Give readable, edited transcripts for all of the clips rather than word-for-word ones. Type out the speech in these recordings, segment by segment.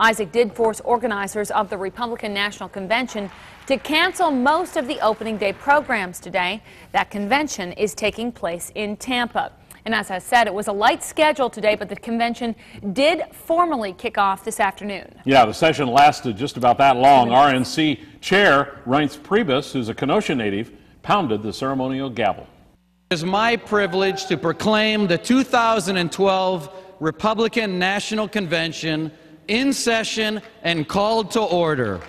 Isaac did force organizers of the Republican National Convention to cancel most of the opening day programs today. That convention is taking place in Tampa. And as I said, it was a light schedule today, but the convention did formally kick off this afternoon. Yeah, the session lasted just about that long. RNC Chair Reince Priebus, who's a Kenosha native, pounded the ceremonial gavel. It is my privilege to proclaim the 2012 Republican National Convention in session and called to order.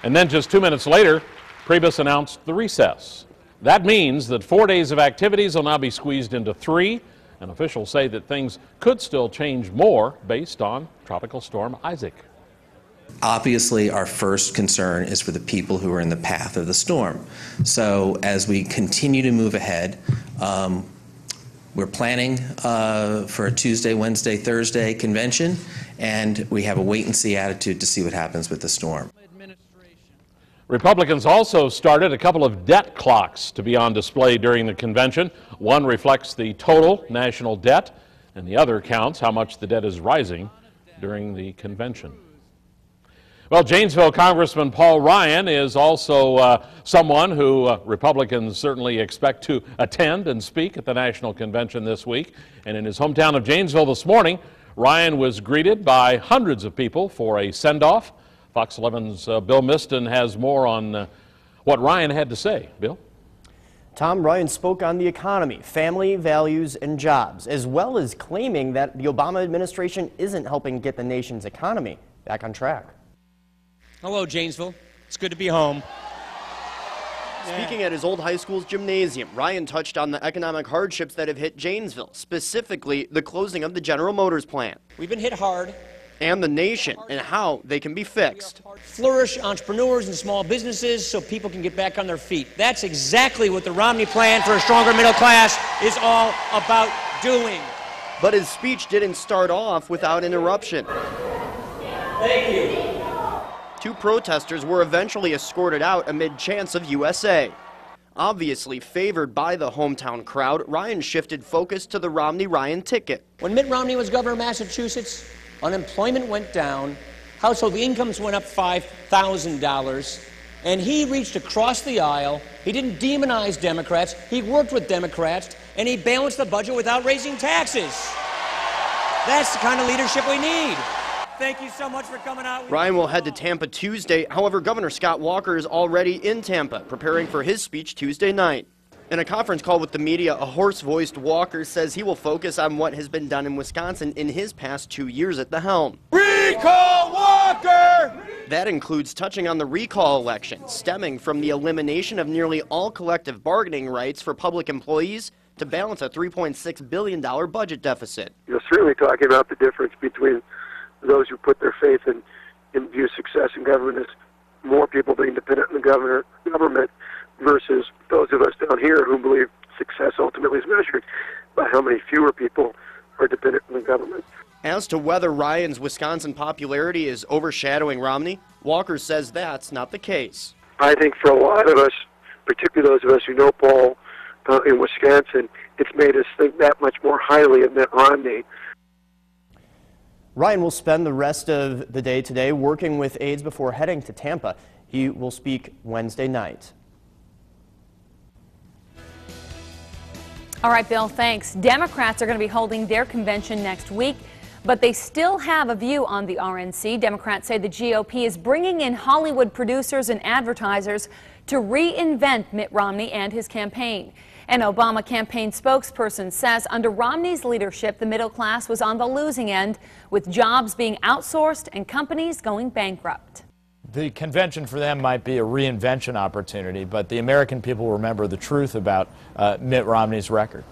And then just 2 minutes later, Priebus announced the recess. That means that 4 days of activities will now be squeezed into 3, and officials say that things could still change more based on Tropical Storm Isaac. Obviously, our first concern is for the people who are in the path of the storm. So as we continue to move ahead, we're planning for a Tuesday, Wednesday, Thursday convention, and we have a wait-and-see attitude to see what happens with the storm. Republicans also started a couple of debt clocks to be on display during the convention. One reflects the total national debt, and the other counts how much the debt is rising during the convention. Well, Janesville Congressman Paul Ryan is also someone who Republicans certainly expect to attend and speak at the National Convention this week. And in his hometown of Janesville this morning, Ryan was greeted by hundreds of people for a send-off. Fox 11's Bill Miston has more on what Ryan had to say. Bill? Tom, Ryan spoke on the economy, family, values, and jobs, as well as claiming that the Obama administration isn't helping get the nation's economy back on track. Hello, Janesville. It's good to be home. Speaking at his old high school's gymnasium, Ryan touched on the economic hardships that have hit Janesville, specifically the closing of the General Motors plant. We've been hit hard. And the nation, and how they can be fixed. Flourish entrepreneurs and small businesses so people can get back on their feet. That's exactly what the Romney plan for a stronger middle class is all about doing. But his speech didn't start off without interruption. Thank you. 2 protesters were eventually escorted out amid chants of USA. Obviously favored by the hometown crowd, Ryan shifted focus to the Romney-Ryan ticket. When Mitt Romney was governor of Massachusetts, unemployment went down, household incomes went up $5,000, and he reached across the aisle. He didn't demonize Democrats, he worked with Democrats, and he balanced the budget without raising taxes. That's the kind of leadership we need. Thank you so much for coming out. Ryan will head to Tampa Tuesday. However, Governor Scott Walker is already in Tampa, preparing for his speech Tuesday night. In a conference call with the media, a hoarse-voiced Walker says he will focus on what has been done in Wisconsin in his past 2 years at the helm. Recall Walker! That includes touching on the recall election, stemming from the elimination of nearly all collective bargaining rights for public employees to balance a $3.6 billion budget deficit. You're certainly talking about the difference between those who put their faith in view success in government as more people being dependent on the government versus those of us down here who believe success ultimately is measured by how many fewer people are dependent on the government. As to whether Ryan's Wisconsin popularity is overshadowing Romney, Walker says that's not the case. I think for a lot of us, particularly those of us who know Paul in Wisconsin, it's made us think that much more highly of Mitt Romney. Ryan will spend the rest of the day today working with aides before heading to Tampa. He will speak Wednesday night. All right, Bill, thanks. Democrats are going to be holding their convention next week, but they still have a view on the RNC. Democrats say the GOP is bringing in Hollywood producers and advertisers to reinvent Mitt Romney and his campaign. An Obama campaign spokesperson says under Romney's leadership, the middle class was on the losing end, with jobs being outsourced and companies going bankrupt. The convention for them might be a reinvention opportunity, but the American people remember the truth about Mitt Romney's record.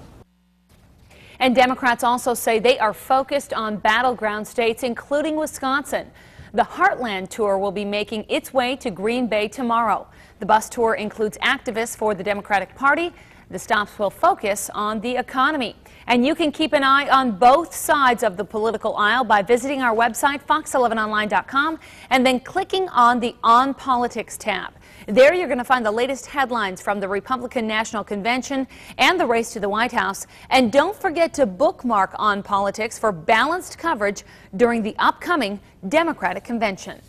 And Democrats also say they are focused on battleground states, including Wisconsin. The Heartland Tour will be making its way to Green Bay tomorrow. The bus tour includes activists for the Democratic Party, The stops will focus on the economy. And you can keep an eye on both sides of the political aisle by visiting our website, fox11online.com, and then clicking on the On Politics tab. There you're going to find the latest headlines from the Republican National Convention and the race to the White House. And don't forget to bookmark On Politics for balanced coverage during the upcoming Democratic Convention.